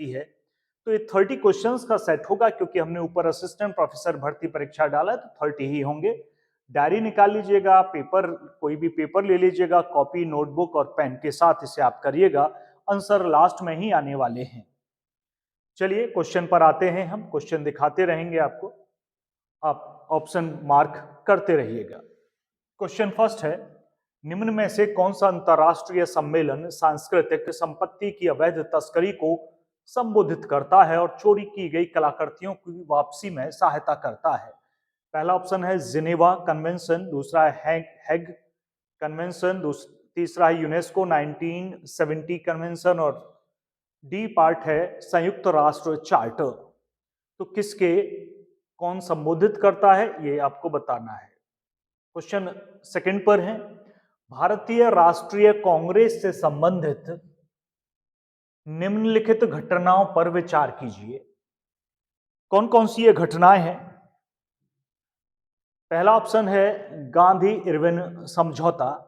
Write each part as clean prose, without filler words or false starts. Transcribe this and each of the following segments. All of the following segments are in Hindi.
है। तो ये 30 क्वेश्चंस का सेट होगा, क्योंकि हमने ऊपर असिस्टेंट प्रोफेसर भर्ती परीक्षा डाला है तो 30 ही होंगे। डायरी निकाल लीजिएगा, पेपर, कोई भी पेपर ले लीजिएगा, कॉपी, नोटबुक और पेन के साथ इसे आप करिएगा। आंसर लास्ट में ही आने वाले हैं। चलिए क्वेश्चन पर आते हैं, हम क्वेश्चन दिखाते रहेंगे आपको, आप ऑप्शन मार्क करते रहिएगा। क्वेश्चन फर्स्ट है, निम्न में से कौन सा अंतरराष्ट्रीय सम्मेलन सांस्कृतिक संपत्ति की अवैध तस्करी को संबोधित करता है और चोरी की गई कलाकृतियों की वापसी में सहायता करता है? पहला ऑप्शन है जिनेवा कन्वेंशन, दूसरा है हैग कन्वेंशन, तीसरा है यूनेस्को 1970 कन्वेंशन और डी पार्ट है संयुक्त राष्ट्र चार्टर। तो किसके कौन संबोधित करता है ये आपको बताना है। क्वेश्चन सेकंड पर है, भारतीय राष्ट्रीय कांग्रेस से संबंधित निम्नलिखित घटनाओं पर विचार कीजिए। कौन कौन सी ये घटनाएं हैं? पहला ऑप्शन है गांधी इरविन समझौता,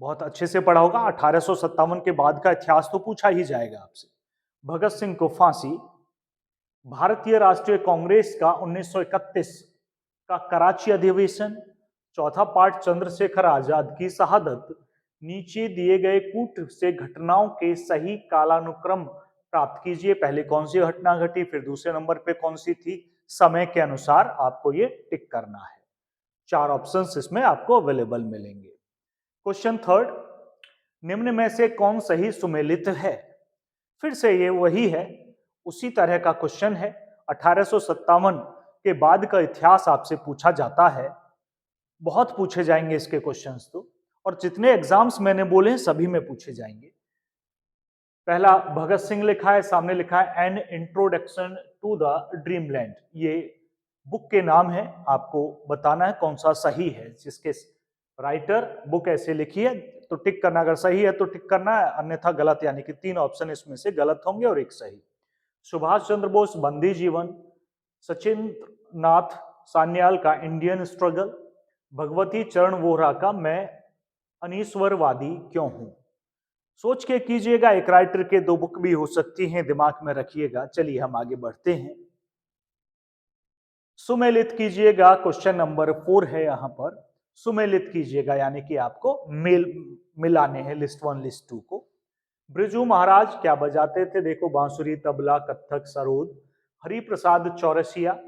बहुत अच्छे से पढ़ा होगा, 1857 के बाद का इतिहास तो पूछा ही जाएगा आपसे। भगत सिंह को फांसी, भारतीय राष्ट्रीय कांग्रेस का 1931 का कराची अधिवेशन, चौथा पार्ट चंद्रशेखर आजाद की शहादत, नीचे दिए गए कूट से घटनाओं के सही कालानुक्रम प्राप्त कीजिए। पहले कौन सी घटना घटी, फिर दूसरे नंबर पे कौन सी थी, समय के अनुसार आपको ये टिक करना है। 4 ऑप्शंस इसमें आपको अवेलेबल मिलेंगे। क्वेश्चन थर्ड, निम्न में से कौन सही सुमेलित है? फिर से ये वही है, उसी तरह का क्वेश्चन है। 1857 के बाद का इतिहास आपसे पूछा जाता है, बहुत पूछे जाएंगे इसके क्वेश्चंस तो, और जितने एग्जाम्स मैंने बोले हैं सभी में पूछे जाएंगे। पहला भगत सिंह लिखा है, सामने लिखा है an introduction to the dreamland, ये बुक के नाम है, आपको बताना है कौन सा सही है, जिसके राइटर बुक ऐसे लिखी है तो टिक करना, अगर सही है तो टिक करना है, अन्यथा गलत, यानी कि 3 ऑप्शन इसमें से गलत होंगे और एक सही। सुभाष चंद्र बोस बंदी जीवन, सचिन नाथ सान्याल का इंडियन स्ट्रगल, भगवती चरण वोहरा का मैं अनीश्वरवादी क्यों हूं। सोच के कीजिएगा, एक राइटर के 2 बुक भी हो सकती हैं, दिमाग में रखिएगा। चलिए हम आगे बढ़ते हैं, सुमेलित कीजिएगा। क्वेश्चन नंबर 4 है, यहां पर सुमेलित कीजिएगा, यानी कि आपको मिलाने हैं लिस्ट 1 लिस्ट 2 को। ब्रिजू महाराज क्या बजाते थे? देखो, बांसुरी, तबला, कत्थक, सरोद। हरिप्रसाद चौरसिया,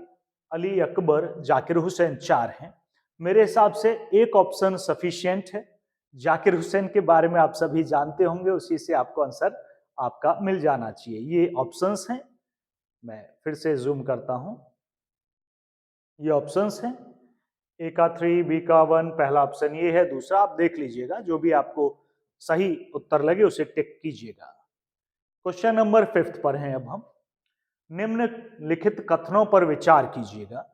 अली अकबर, जाकिर हुसैन 4 हैं। मेरे हिसाब से एक ऑप्शन सफिशिएंट है, जाकिर हुसैन के बारे में आप सभी जानते होंगे, उसी से आपको आंसर आपका मिल जाना चाहिए। ये ऑप्शंस हैं, मैं फिर से जूम करता हूं, ये ऑप्शंस हैं, ए का 3, बी का 1, पहला ऑप्शन ये है, दूसरा आप देख लीजिएगा, जो भी आपको सही उत्तर लगे उसे टिक कीजिएगा। क्वेश्चन नंबर 5 पर हैं अब हम, निम्नलिखित कथनों पर विचार कीजिएगा।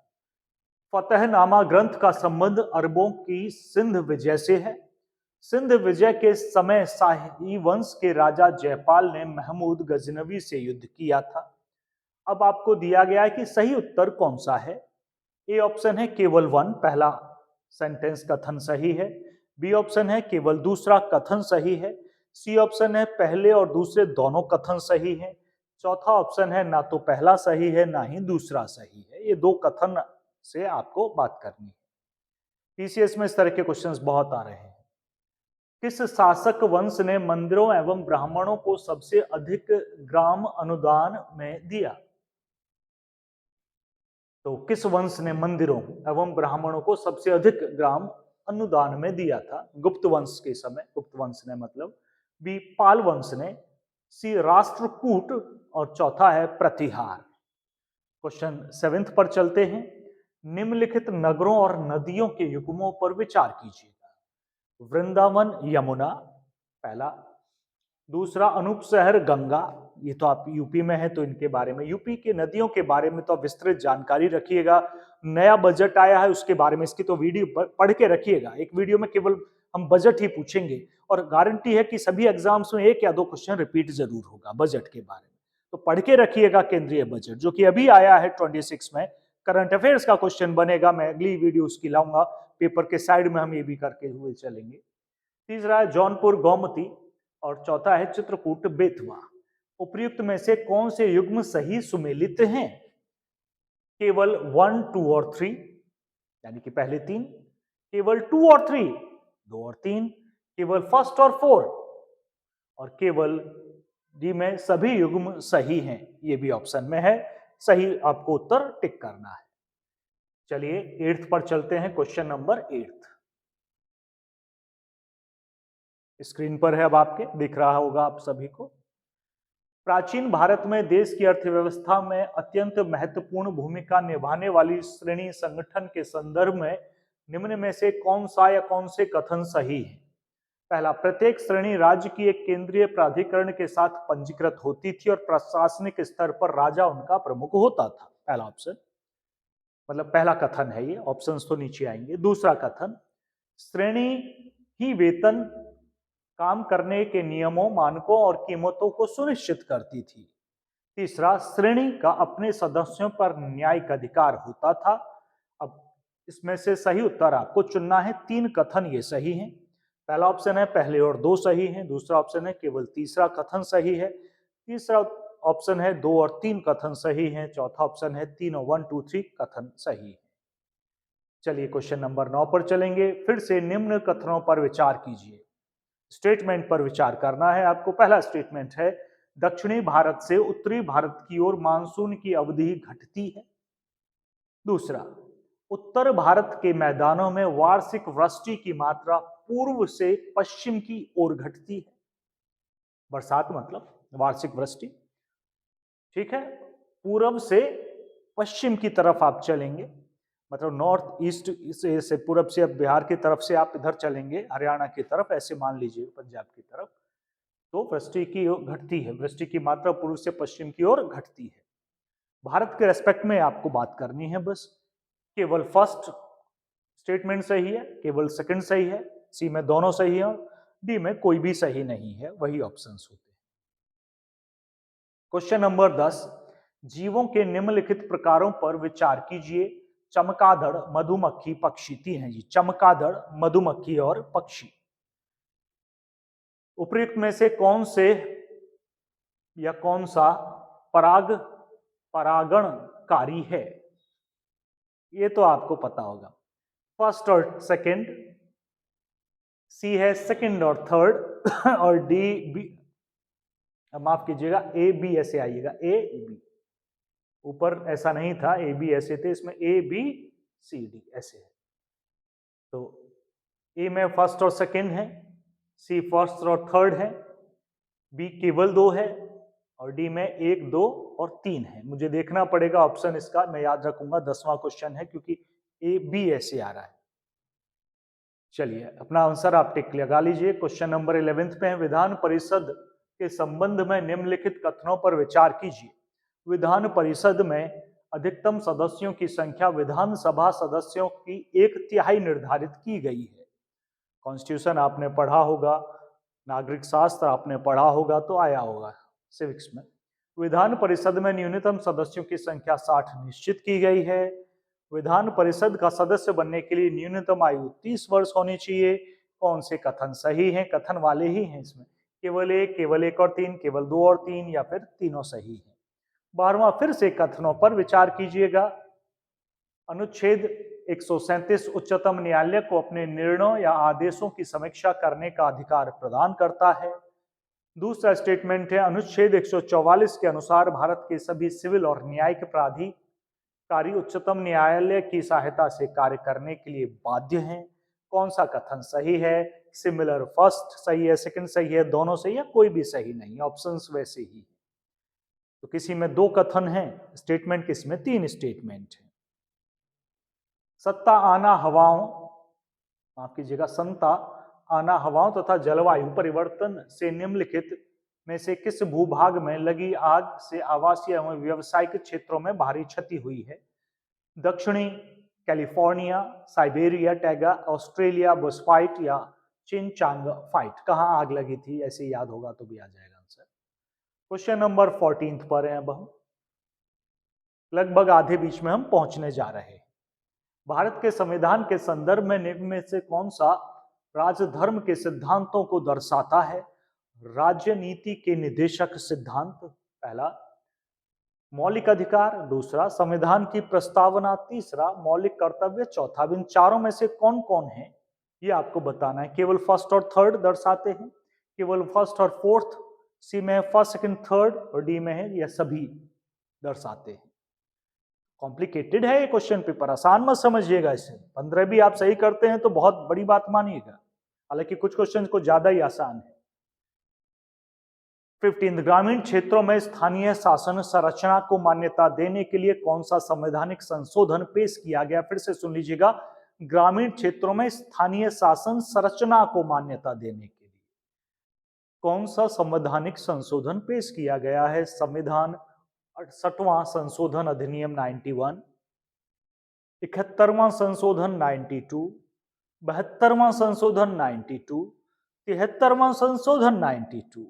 फतहनामा ग्रंथ का संबंध अरबों की सिंध विजय से है। सिंध विजय के समय शाही वंश के राजा जयपाल ने महमूद गजनवी से युद्ध किया था। अब आपको दिया गया है कि सही उत्तर कौन सा है। ए ऑप्शन है केवल 1, पहला सेंटेंस कथन सही है। बी ऑप्शन है केवल दूसरा कथन सही है। सी ऑप्शन है पहले और दूसरे दोनों कथन सही है। चौथा ऑप्शन है ना तो पहला सही है ना ही दूसरा सही है। ये 2 कथन से आपको बात करनी है। पीसीएस में इस तरह के क्वेश्चंस बहुत आ रहे हैं। किस शासक वंश ने मंदिरों एवं ब्राह्मणों को सबसे अधिक ग्राम अनुदान में दिया? तो किस वंश ने मंदिरों एवं ब्राह्मणों को सबसे अधिक ग्राम अनुदान में दिया था? गुप्त वंश के समय, गुप्त वंश ने मतलब, बी पाल वंश ने, सी राष्ट्रकूट और चौथा है प्रतिहार। क्वेश्चन 7 पर चलते हैं, निम्नलिखित नगरों और नदियों के युग्मों पर विचार कीजिएगा। वृंदावन यमुना पहला, दूसरा अनूप शहर गंगा, ये तो आप यूपी में है तो इनके बारे में, यूपी के नदियों के बारे में तो आप विस्तृत जानकारी रखिएगा। नया बजट आया है उसके बारे में, इसकी तो वीडियो पढ़ के रखिएगा। एक वीडियो में केवल हम बजट ही पूछेंगे और गारंटी है कि सभी एग्जाम्स में 1 या 2 क्वेश्चन रिपीट जरूर होगा बजट के बारे में, तो पढ़ के रखिएगा। केंद्रीय बजट जो कि अभी आया है 26 में, करंट अफेयर्स का क्वेश्चन बनेगा, मैं अगली वीडियो उसकी लाऊंगा, पेपर के साइड में हम ये भी करके हुए चलेंगे। तीसरा है जौनपुर गोमती और चौथा है चित्रकूट बेतवा। उपर्युक्त में से कौन से युग्म सही सुमेलित हैं? केवल 1, 2 और 3 यानी कि पहले तीन, केवल 2 और 3 2 और 3, केवल फर्स्ट और 4 और केवल डी में सभी युग्म सही हैं। ये भी ऑप्शन में है, सही आपको उत्तर टिक करना है। चलिए 8th पर चलते हैं, क्वेश्चन नंबर 8 स्क्रीन पर है, अब आपके दिख रहा होगा आप सभी को। प्राचीन भारत में देश की अर्थव्यवस्था में अत्यंत महत्वपूर्ण भूमिका निभाने वाली श्रेणी संगठन के संदर्भ में निम्न में से कौन सा या कौन से कथन सही है? पहला, प्रत्येक श्रेणी राज्य की एक केंद्रीय प्राधिकरण के साथ पंजीकृत होती थी और प्रशासनिक स्तर पर राजा उनका प्रमुख होता था। पहला ऑप्शन, मतलब पहला कथन है ये, ऑप्शंस तो नीचे आएंगे। दूसरा कथन, श्रेणी ही वेतन, काम करने के नियमों, मानकों और कीमतों को सुनिश्चित करती थी। तीसरा, श्रेणी का अपने सदस्यों पर न्यायिक अधिकार होता था। अब इसमें से सही उत्तर आपको चुनना है। 3 कथन ये सही हैं। पहला ऑप्शन है पहले और 2 सही हैं। दूसरा ऑप्शन है केवल तीसरा कथन सही है। तीसरा ऑप्शन है 2 और 3 कथन सही हैं। चौथा ऑप्शन है 3 और 1, 2, 3 कथन सही है। चलिए क्वेश्चन नंबर 9 पर चलेंगे। फिर से निम्न कथनों पर विचार कीजिए। स्टेटमेंट पर विचार करना है आपको। पहला स्टेटमेंट है, दक्षिणी भारत से उत्तरी भारत की ओर मानसून की अवधि घटती है। दूसरा, उत्तर भारत के मैदानों में वार्षिक वृष्टि की मात्रा पूर्व से पश्चिम की ओर घटती है। बरसात मतलब वार्षिक वृष्टि, ठीक है। पूर्व से पश्चिम की तरफ आप चलेंगे, मतलब नॉर्थ ईस्ट से पूरब से, अब बिहार की तरफ से आप इधर चलेंगे हरियाणा की तरफ, ऐसे मान लीजिए पंजाब की तरफ, तो वृष्टि की घटती है, वृष्टि की मात्रा पूर्व से पश्चिम की ओर घटती है। भारत के रेस्पेक्ट में आपको बात करनी है बस। केवल फर्स्ट स्टेटमेंट सही है, केवल सेकंड सही है, सी में दोनों सही है, डी में कोई भी सही नहीं है, वही ऑप्शंस होते हैं। क्वेश्चन नंबर 10, जीवों के निम्नलिखित प्रकारों पर विचार कीजिए। चमगादड़, मधुमक्खी, पक्षी। 3 है जी, चमगादड़, मधुमक्खी और पक्षी। उपर्युक्त में से कौन से या कौन सा परागणकारी है? ये तो आपको पता होगा। फर्स्ट और सेकंड, सी है सेकंड और थर्ड और डी बी, माफ कीजिएगा, ए बी ऐसे आइएगा, ए बी। ऊपर ऐसा नहीं था, ए बी ऐसे थे, इसमें ए बी सी डी ऐसे है। तो ए में फर्स्ट और सेकंड है, सी फर्स्ट और थर्ड है, बी केवल 2 है और डी में 1, 2 और 3 है। मुझे देखना पड़ेगा ऑप्शन इसका, मैं याद रखूंगा, 10वां क्वेश्चन है क्योंकि ए बी ऐसे आ रहा है। चलिए अपना आंसर आप टिक लगा लीजिए। क्वेश्चन नंबर 11 पे है, विधान परिषद के संबंध में निम्नलिखित कथनों पर विचार कीजिए। विधान परिषद में अधिकतम सदस्यों की संख्या विधानसभा सदस्यों की 1/3 निर्धारित की गई है। कॉन्स्टिट्यूशन आपने पढ़ा होगा, नागरिक शास्त्र आपने पढ़ा होगा, तो आया होगा सिविक्स में। विधान परिषद में न्यूनतम सदस्यों की संख्या 60 निश्चित की गई है। विधान परिषद का सदस्य बनने के लिए न्यूनतम आयु 30 वर्ष होनी चाहिए। कौन से कथन सही हैं? कथन वाले ही हैं इसमें, केवल 1, केवल 1 और 3, केवल 2 और 3 या फिर तीनों सही हैं। 12वां, फिर से कथनों पर विचार कीजिएगा। अनुच्छेद 137 उच्चतम न्यायालय को अपने निर्णयों या आदेशों की समीक्षा करने का अधिकार प्रदान करता है। दूसरा स्टेटमेंट है, अनुच्छेद 144 के अनुसार भारत के सभी सिविल और न्यायिक प्राधिकारी उच्चतम न्यायालय की सहायता से कार्य करने के लिए बाध्य हैं। कौन सा कथन सही है? सिमिलर फर्स्ट सही है, सेकंड सही है, दोनों सही है, कोई भी सही नहीं, ऑप्शंस वैसे ही। तो किसी में 2 कथन हैं स्टेटमेंट, किसी में 3 स्टेटमेंट है। सत्ता आना हवाओं, माफ कीजिएगा, संता आना हवाओं तथा जलवायु परिवर्तन से निम्नलिखित में से किस भूभाग में लगी आग से आवासीय एवं व्यावसायिक क्षेत्रों में भारी क्षति हुई है? दक्षिणी कैलिफोर्निया, साइबेरिया, टैगा, ऑस्ट्रेलिया बुशफाइट या चिनचांग फाइट। कहां आग लगी थी? ऐसे याद होगा तो भी आ जाएगा आंसर। क्वेश्चन नंबर 14 पर हैं अब हम, लगभग आधे बीच में हम पहुंचने जा रहे हैं। भारत के संविधान के संदर्भ में निम्न में से कौन सा राजधर्म के सिद्धांतों को दर्शाता है? राज्य नीति के निदेशक सिद्धांत, पहला मौलिक अधिकार, दूसरा संविधान की प्रस्तावना, तीसरा मौलिक कर्तव्य, चौथा। इन चारों में से कौन कौन है ये आपको बताना है। केवल फर्स्ट और थर्ड दर्शाते हैं, केवल फर्स्ट और फोर्थ, सी में है फर्स्ट सेकंड थर्ड और डी में है यह सभी दर्शाते हैं। कॉम्प्लिकेटेड है ये क्वेश्चन पेपर, आसान मत समझिएगा इसे। 15 भी आप सही करते हैं तो बहुत बड़ी बात मानिएगा, हालांकि कुछ क्वेश्चन को ज्यादा ही आसान है। 15 ग्रामीण क्षेत्रों में स्थानीय शासन संरचना को मान्यता देने के लिए कौन सा संवैधानिक संशोधन पेश किया गया। फिर से सुन लीजिएगा, ग्रामीण क्षेत्रों में स्थानीय शासन संरचना को मान्यता देने के लिए कौन सा संवैधानिक संशोधन पेश किया गया है। संविधान 68वां संशोधन अधिनियम 91, 71वां संशोधन 92, 72वां संशोधन 92, 73वां संशोधन 92।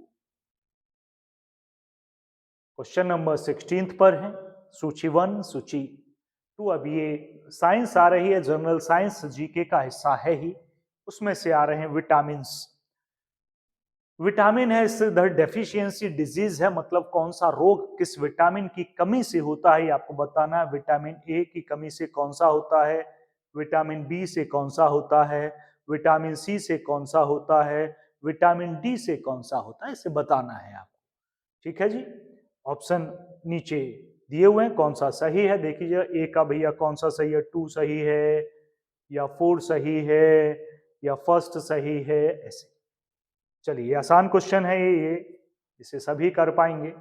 क्वेश्चन नंबर 16 पर है, सूची 1 सूची 2। अब ये साइंस आ रही है, जनरल साइंस जीके का हिस्सा है ही, उसमें से आ रहे हैं विटामिन। विटामिन है, इससे डेफिशिएंसी डिजीज है, मतलब कौन सा रोग किस विटामिन की कमी से होता है, आपको बताना है। विटामिन ए की कमी से कौन सा होता है, विटामिन बी से कौन सा होता है, विटामिन सी से कौन सा होता है, विटामिन डी से कौन सा होता है, इसे बताना है आपको। ठीक है जी, ऑप्शन नीचे दिए हुए हैं, कौन सा सही है देखिए। ए का भैया कौन सा सही है, 2 सही है या 4 सही है या फर्स्ट सही है, ऐसे। चलिए आसान क्वेश्चन है ये इसे सभी कर पाएंगे।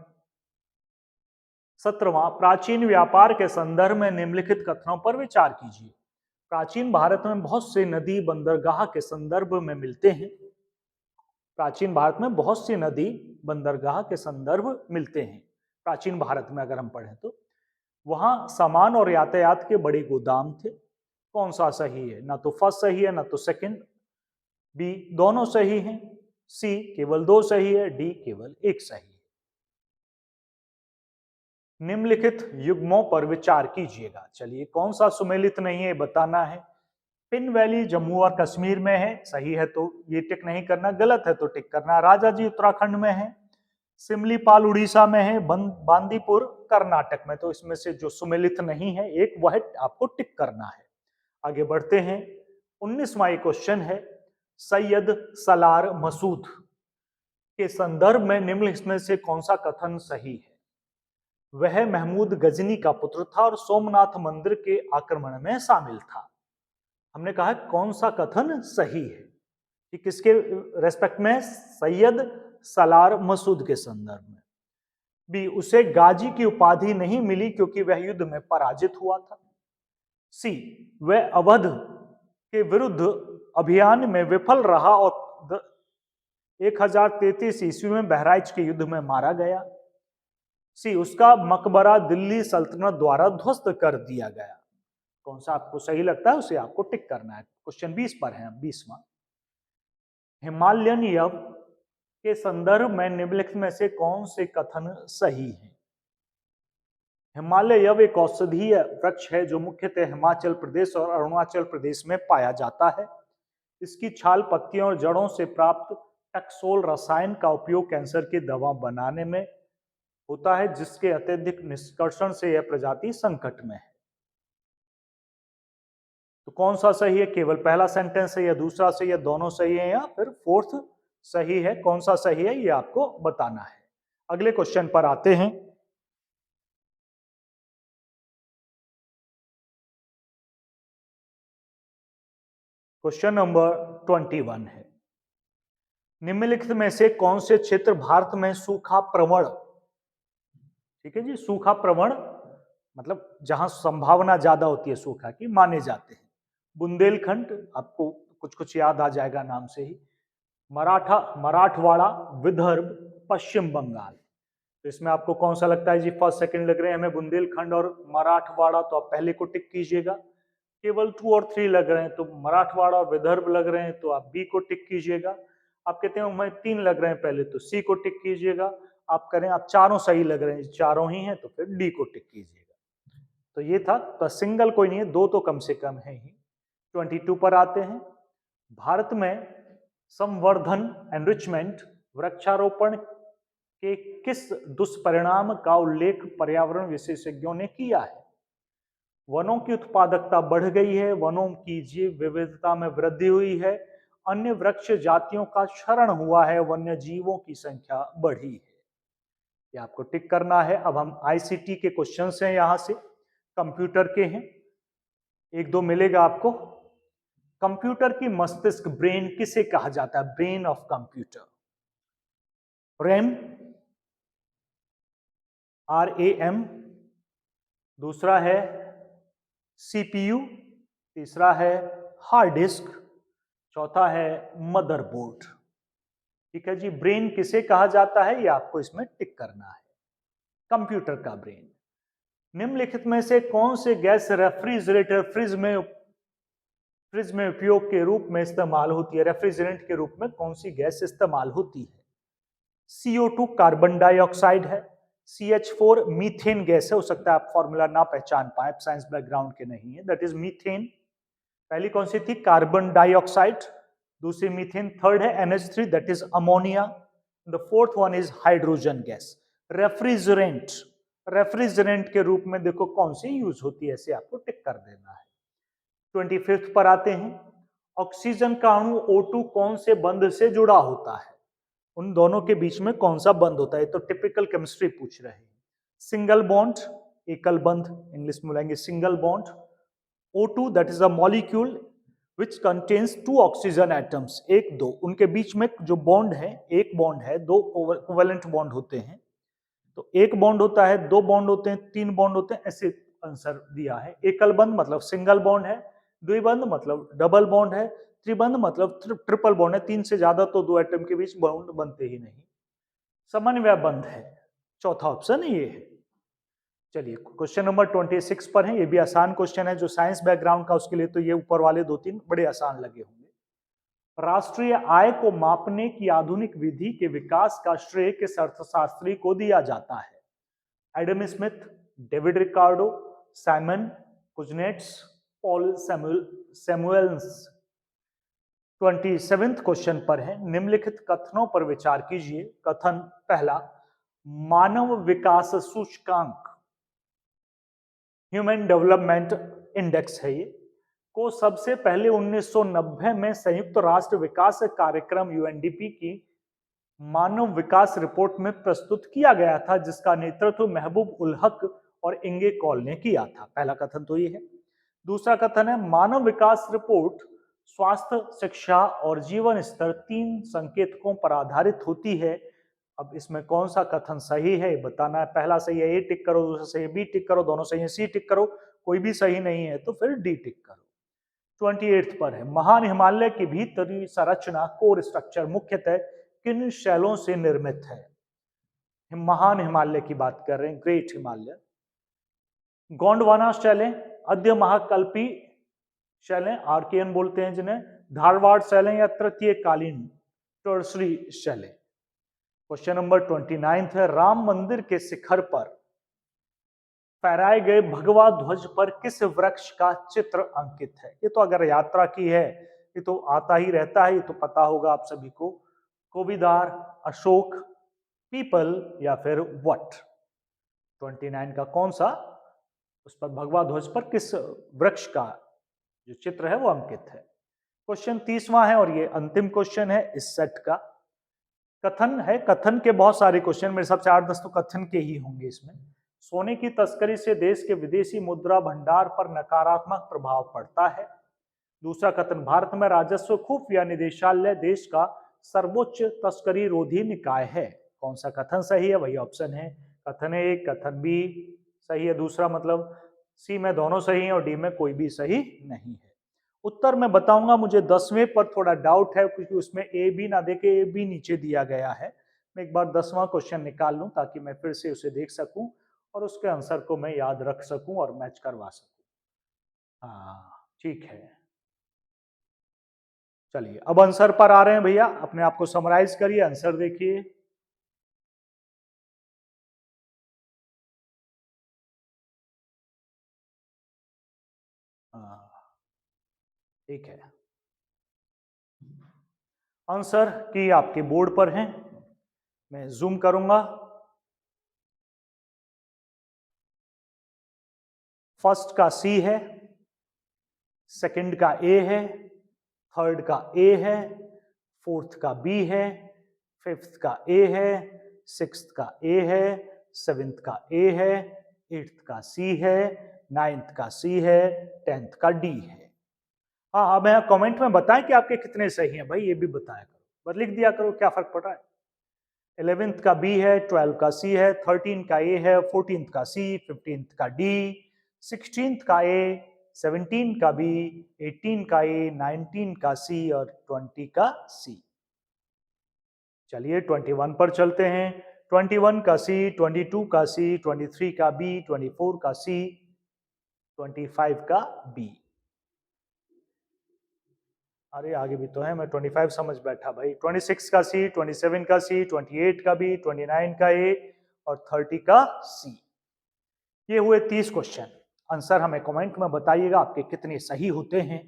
17वां, प्राचीन व्यापार के संदर्भ में निम्नलिखित कथनों पर विचार कीजिए। प्राचीन भारत में बहुत से नदी बंदरगाह के संदर्भ में मिलते हैं। प्राचीन भारत में बहुत सी नदी बंदरगाह के संदर्भ मिलते हैं। प्राचीन भारत में अगर हम पढ़ें तो वहां सामान और यातायात के बड़े गोदाम थे। कौन सा सही है, ना तो फर्स्ट सही है ना तो सेकंड, बी दोनों सही हैं, सी केवल 2 सही है, डी केवल 1 सही है। निम्नलिखित युग्मों पर विचार कीजिएगा। चलिए कौन सा सुमेलित नहीं है बताना है। पिन वैली जम्मू और कश्मीर में है, सही है तो ये टिक नहीं करना, गलत है तो टिक करना। राजाजी उत्तराखंड में है, सिमलीपाल उड़ीसा में है, बांदीपुर कर्नाटक में। तो इसमें से जो सुमेलित नहीं है एक वह आपको टिक करना है। आगे बढ़ते हैं। 19वां क्वेश्चन है, सैयद सलार मसूद के संदर्भ में निम्नलिखित में से कौन सा कथन सही है। वह महमूद गजनी का पुत्र था और सोमनाथ मंदिर के आक्रमण में शामिल था। हमने कहा कौन सा कथन सही है कि किसके रेस्पेक्ट में, सैयद सलार मसूद के संदर्भ में। बी उसे गाजी की उपाधि नहीं मिली क्योंकि वह युद्ध में पराजित हुआ था। सी वह अवध के विरुद्ध अभियान में विफल रहा और 1033 ईस्वी में बहराइच के युद्ध में मारा गया। सी उसका मकबरा दिल्ली सल्तनत द्वारा ध्वस्त कर दिया गया। कौन सा आपको सही लगता है उसे आपको टिक करना है। क्वेश्चन 20 पर है, 20वां। हिमालयन यव के संदर्भ में निम्नलिखित में से कौन से कथन सही है। हिमालय यव एक औषधीय वृक्ष है जो मुख्यतः हिमाचल प्रदेश और अरुणाचल प्रदेश में पाया जाता है। इसकी छाल, पत्तियों और जड़ों से प्राप्त टक्सोल रसायन का उपयोग कैंसर की दवा बनाने में होता है, जिसके अत्यधिक निष्कर्षण से यह प्रजाति संकट में है। तो कौन सा सही है, केवल पहला सेंटेंस है या दूसरा सही है, दोनों सही है या फिर फोर्थ सही है, कौन सा सही है ये आपको बताना है। अगले क्वेश्चन पर आते हैं। क्वेश्चन नंबर 21 है, निम्नलिखित में से कौन से क्षेत्र भारत में सूखा प्रवण, ठीक है जी, सूखा प्रवण मतलब जहां संभावना ज्यादा होती है सूखा की, माने जाते हैं। बुंदेलखंड, आपको कुछ कुछ याद आ जाएगा नाम से ही, मराठवाड़ा, विदर्भ, पश्चिम बंगाल। तो इसमें आपको कौन सा लगता है जी, फर्स्ट सेकंड लग रहे हैं हमें बुंदेलखंड और मराठवाड़ा, तो आप पहले को टिक कीजिएगा। केवल 2 और 3 लग रहे हैं तो मराठवाड़ा और विदर्भ लग रहे हैं तो आप बी को टिक कीजिएगा। आप कहते हैं हमें 3 लग रहे हैं पहले, तो सी को टिक कीजिएगा। आप करें आप चारों सही लग रहे हैं, चारों ही हैं तो फिर डी को टिक कीजिएगा। तो ये था, तो सिंगल कोई नहीं है, 2 तो कम से कम है ही। 22 पर आते हैं। भारत में संवर्धन एनरिचमेंट वृक्षारोपण के किस दुष्परिणाम का उल्लेख पर्यावरण विशेषज्ञों ने किया है? वनों की उत्पादकता बढ़ गई है, वनों की जीव विविधता में वृद्धि हुई है, अन्य वृक्ष जातियों का क्षरण हुआ है, वन्य जीवों की संख्या बढ़ी है। ये आपको टिक करना है। अब हम आईसीटी के क्वेश्चंस हैं, यहां से कंप्यूटर के हैं, एक दो मिलेगा आपको। कंप्यूटर की मस्तिष्क, ब्रेन किसे कहा जाता है? Brain of computer, RAM, RAM, दूसरा है सीपीयू, तीसरा है हार्ड डिस्क, चौथा है मदरबोर्ड। ठीक है जी, ब्रेन किसे कहा जाता है ये आपको इसमें टिक करना है, कंप्यूटर का ब्रेन। निम्नलिखित में से कौन से गैस रेफ्रिजरेटर फ्रिज में उपयोग के रूप में इस्तेमाल होती है? रेफ्रिजरेंट के रूप में कौन सी गैस इस्तेमाल होती है? CO2 कार्बन डाइऑक्साइड है, CH4 मीथेन गैस है, हो सकता है आप फॉर्मूला ना पहचान पाए, साइंस बैकग्राउंड के नहीं है, दैट इज मीथेन। पहली कौन सी थी? कार्बन डाइऑक्साइड, दूसरी मीथेन, थर्ड है NH3 that is ammonia, the fourth one is hydrogen gas. Refrigerant, refrigerant के रूप में देखो कौन सी यूज होती है, ऐसे आपको टिक कर देना है। 25 पर आते हैं, ऑक्सीजन का अणु O2 कौन से बंध से जुड़ा होता है? उन दोनों के बीच में कौन सा बंध होता है? तो टिपिकल केमिस्ट्री पूछ रहे हैं। सिंगल बॉन्ड, एकल बंध, इंग्लिश में बोलेंगे single bond. O2 that is a molecule which contains two oxygen atoms, एक दो, उनके बीच में जो बॉन्ड है, एक बॉन्ड है, दो कोवेलेंट बॉन्ड होते हैं। तो एक बॉन्ड होता है, दो बॉन्ड होते हैं, तीन बॉन्ड होते हैं, ऐसे आंसर दिया है। एकल बंध मतलब सिंगल बॉन्ड है, द्विबंध मतलब डबल बॉन्ड है, त्रिबंध मतलब ट्रिपल बॉन्ड है, तीन से ज्यादा तो दो एटम के बीच बॉन्ड बनते ही नहीं। समन्वय बंध है, चौथा ऑप्शन ये है। चलिए क्वेश्चन नंबर 26 पर है, ये भी आसान क्वेश्चन है, जो साइंस बैकग्राउंड का उसके लिए तो ये ऊपर वाले दो तीन बड़े आसान लगे होंगे। राष्ट्रीय आय को मापने की आधुनिक विधि के विकास का श्रेय किस अर्थशास्त्री को दिया जाता है? Adam Smith, David Ricardo, Simon Kuznets, Paul Samuels. 27th question पर है, निम्नलिखित कथनों पर विचार कीजिए। कथन पहला, मानव विकास सूचकांक, ह्यूमन डेवलपमेंट इंडेक्स है ये, को सबसे पहले 1990 में संयुक्त राष्ट्र विकास कार्यक्रम UNDP की मानव विकास रिपोर्ट में प्रस्तुत किया गया था, जिसका नेतृत्व महबूब उल हक और इंगे कॉल ने किया था। पहला कथन तो ये है। दूसरा कथन है, मानव विकास रिपोर्ट स्वास्थ्य, शिक्षा और जीवन स्तर तीन संकेतकों पर आधारित होती है। अब इसमें कौन सा कथन सही है बताना है। पहला सही है, A टिक करो, दूसरा सही है B टिक करो, दोनों सही है C टिक करो, कोई भी सही नहीं है तो फिर D टिक करो। 28 पर है, महान हिमालय की भीतरी संरचना, कोर स्ट्रक्चर, मुख्यतः किन शैलों से निर्मित है? महान हिमालय की बात कर रहे हैं, ग्रेट हिमालय। गोंडवाना शैलें, अद्य महाकल्पी शैलें, आर्कियन बोलते हैं जिन्हें, धारवाड़ शैलें या तृतीय कालीन टर्सरी शैलें। क्वेश्चन नंबर 29 है, राम मंदिर के शिखर पर फहराए गए भगवा ध्वज पर किस वृक्ष का चित्र अंकित है? ये तो अगर यात्रा की है ये तो आता ही रहता है, ये तो पता होगा आप सभी को। कोविदार, अशोक, पीपल या फिर वट। 29 का कौन सा, उस पर भगवा ध्वज पर किस वृक्ष का जो चित्र है वो अंकित है? क्वेश्चन 30वां है और ये अंतिम क्वेश्चन है इस सेट का। कथन है, कथन के बहुत सारे क्वेश्चन, मेरे हिसाब से 8-10 तो कथन के ही होंगे इसमें। सोने की तस्करी से देश के विदेशी मुद्रा भंडार पर नकारात्मक प्रभाव पड़ता है। दूसरा कथन, भारत में राजस्व खुफिया निदेशालय देश का सर्वोच्च तस्करी रोधी निकाय है। कौन सा कथन सही है? वही ऑप्शन है। कथन ए, कथन बी सही है, दूसरा मतलब सी में दोनों सही है और डी में कोई भी सही नहीं है। उत्तर मैं बताऊंगा, मुझे 10वें पर थोड़ा डाउट है क्योंकि उसमें ए बी ना देके ए बी नीचे दिया गया है। मैं एक बार 10वां क्वेश्चन निकाल लूं ताकि मैं फिर से उसे देख सकूं और उसके आंसर को मैं याद रख सकूं और मैच करवा सकूं। हाँ ठीक है, चलिए अब आंसर पर आ रहे हैं भैया, अपने आप को समराइज करिए, आंसर देखिए। हाँ ठीक है, आंसर की आपके बोर्ड पर हैं। मैं जूम करूंगा। फर्स्ट का सी है, सेकंड का ए है, थर्ड का ए है, फोर्थ का बी है, फिफ्थ का ए है, सिक्स्थ का ए है, सेवेंथ का ए है, एट्थ का सी है, नाइन्थ का सी है, टेंथ का डी है। हाँ, अब यहाँ कमेंट में बताएं कि आपके कितने सही हैं भाई, ये भी बताया करो, बस लिख दिया करो, क्या फर्क पड़ रहा है। 11th का बी है, 12 का सी है, 13 का ए है, 14th का सी, 15th का डी, 16th का ए, 17 का बी, 18 का ए, 19 का सी और 20 का सी। चलिए 21 पर चलते हैं। 21 का सी, 22 का सी, 23 का बी, 24 का सी, 25 का बी। अरे आगे भी तो है, मैं 25 समझ बैठा भाई। 26 का सी, 27 का सी, 28 का बी, 29 का ए और 30 का सी। ये हुए 30 क्वेश्चन। आंसर हमें कमेंट में बताइएगा आपके कितने सही होते हैं।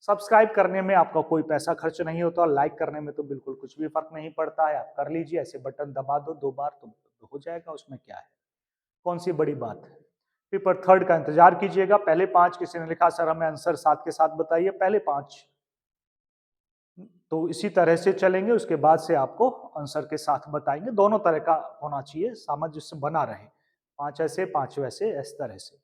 सब्सक्राइब करने में आपका कोई पैसा खर्च नहीं होता, लाइक करने में तो बिल्कुल कुछ भी फर्क नहीं पड़ता है। आप कर लीजिए, ऐसे बटन दबा दो 2 बार तो हो जाएगा, उसमें क्या है, कौन सी बड़ी बात है। पेपर थर्ड का इंतजार कीजिएगा। पहले 5 किसी ने लिखा सर हमें आंसर साथ के साथ बताइए, पहले 5 तो इसी तरह से चलेंगे, उसके बाद से आपको आंसर के साथ बताएंगे। दोनों तरह का होना चाहिए, सामंजस्य बना रहे, 5 ऐसे 5 वैसे, इस तरह से।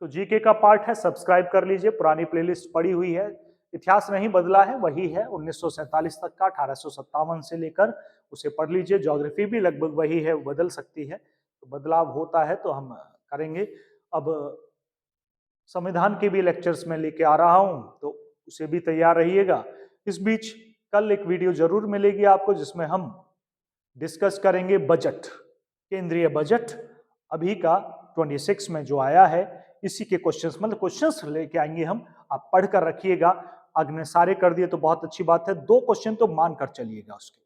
तो जीके का पार्ट है, सब्सक्राइब कर लीजिए। पुरानी प्लेलिस्ट पड़ी हुई है, इतिहास नहीं बदला है, वही है 1947 तक का, 1857 से लेकर, उसे पढ़ लीजिए। ज्योग्राफी भी लगभग वही है, बदल सकती है, तो बदलाव होता है तो हम करेंगे। अब संविधान के भी लेक्चर्स में लेके आ रहा हूं, तो उसे भी तैयार रहिएगा। इस बीच कल एक वीडियो जरूर मिलेगी आपको, जिसमें हम डिस्कस करेंगे बजट, केंद्रीय बजट अभी का 26 में जो आया है, इसी के क्वेश्चंस, मतलब क्वेश्चंस लेके आएंगे हम, आप पढ़कर रखिएगा। अगर ने सारे कर दिए तो बहुत अच्छी बात है, 2 क्वेश्चन तो मान कर चलिएगा उसके।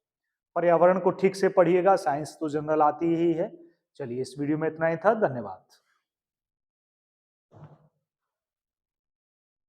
पर्यावरण को ठीक से पढ़िएगा, साइंस तो जनरल आती ही है। चलिए इस वीडियो में इतना ही था, धन्यवाद।